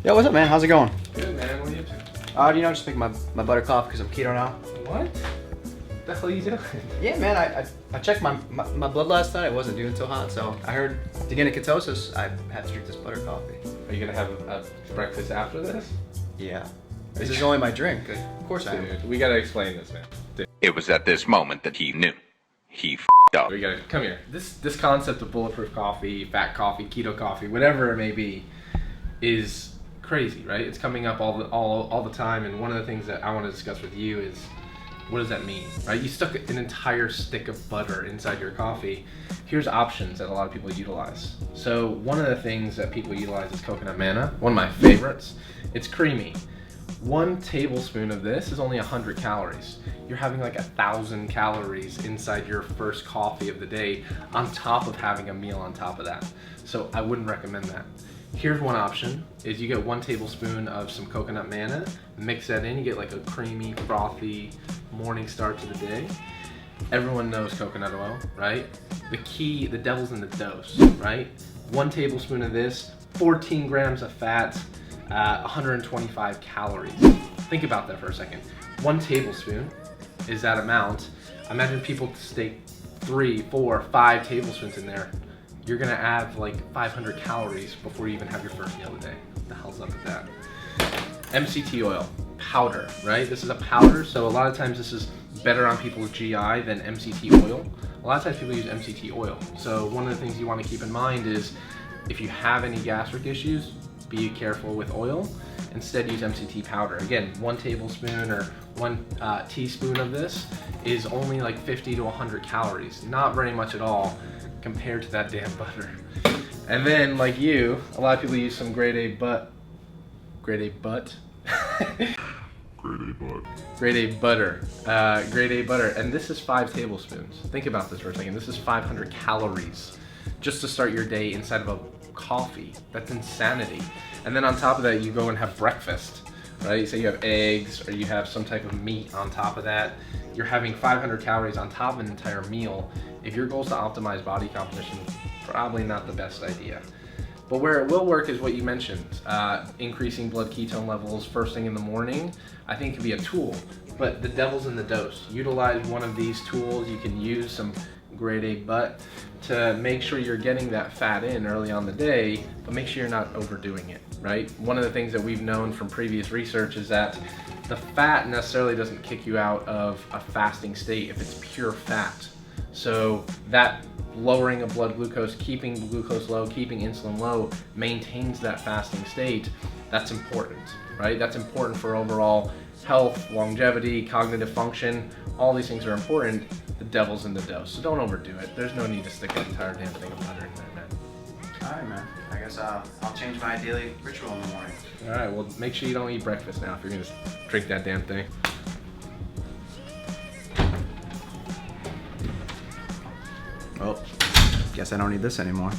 Yo, what's up, man? How's it going? Good, man. What are you up to? You know, just make my butter coffee because I'm keto now. What? What the hell are you doing? Yeah, man. I checked my blood last night. It wasn't doing so hot, so I heard to get into ketosis, I had to drink this butter coffee. Are you gonna have a breakfast after this? Yeah. This is only my drink. Of course I am. Dude, we gotta explain this, man. Dude, It was at this moment that he knew. He f***ed up. we gotta come here. This concept of bulletproof coffee, fat coffee, keto coffee, whatever it may be, is crazy, right? It's coming up all the time, and one of the things that I want to discuss with you is what does that mean, right? You stuck an entire stick of butter inside your coffee. Here's options that a lot of people utilize. So one of the things that people utilize is coconut manna, one of my favorites. It's creamy. 1 tablespoon of this is only 100 calories. You're having like 1,000 calories inside your first coffee of the day on top of having a meal on top of that. So I wouldn't recommend that. Here's one option, is you get 1 tablespoon of some coconut manna, mix that in, you get like a creamy, frothy morning start to the day. Everyone knows coconut oil, right? The devil's in the dose, right? 1 tablespoon of this, 14 grams of fat, 125 calories. Think about that for a second. 1 tablespoon is that amount. Imagine people stake 3, 4, 5 tablespoons in there. You're gonna have like 500 calories before you even have your first meal of the day. What the hell's up with that? MCT oil, powder, right? This is a powder, so a lot of times this is better on people's GI than MCT oil. A lot of times people use MCT oil. So one of the things you wanna keep in mind is if you have any gastric issues, be careful with oil. Instead use MCT powder. Again, 1 tablespoon or 1 teaspoon of this is only like 50 to 100 calories. Not very much at all compared to that damn butter. And then, like you, a lot of people use some grade A butter. Grade A butter, and this is 5 tablespoons. Think about this for a second. This is 500 calories just to start your day inside of a coffee. That's insanity. And then on top of that, you go and have breakfast, right? So you have eggs or you have some type of meat on top of that. You're having 500 calories on top of an entire meal. If your goal is to optimize body composition, probably not the best idea. But where it will work is what you mentioned, increasing blood ketone levels first thing in the morning, I think can be a tool, but the devil's in the dose. Utilize one of these tools. You can use some grade A butt to make sure you're getting that fat in early on the day, but make sure you're not overdoing it, right? One of the things that we've known from previous research is that the fat necessarily doesn't kick you out of a fasting state if it's pure fat. So that lowering of blood glucose, keeping glucose low, keeping insulin low, maintains that fasting state. That's important, right? That's important for overall health, longevity, cognitive function. All these things are important. The devil's in the dose, so don't overdo it. There's no need to stick an entire damn thing of butter in there, man. All right, man. I guess I'll change my daily ritual in the morning. All right, well, make sure you don't eat breakfast now if you're gonna drink that damn thing. Well, guess I don't need this anymore.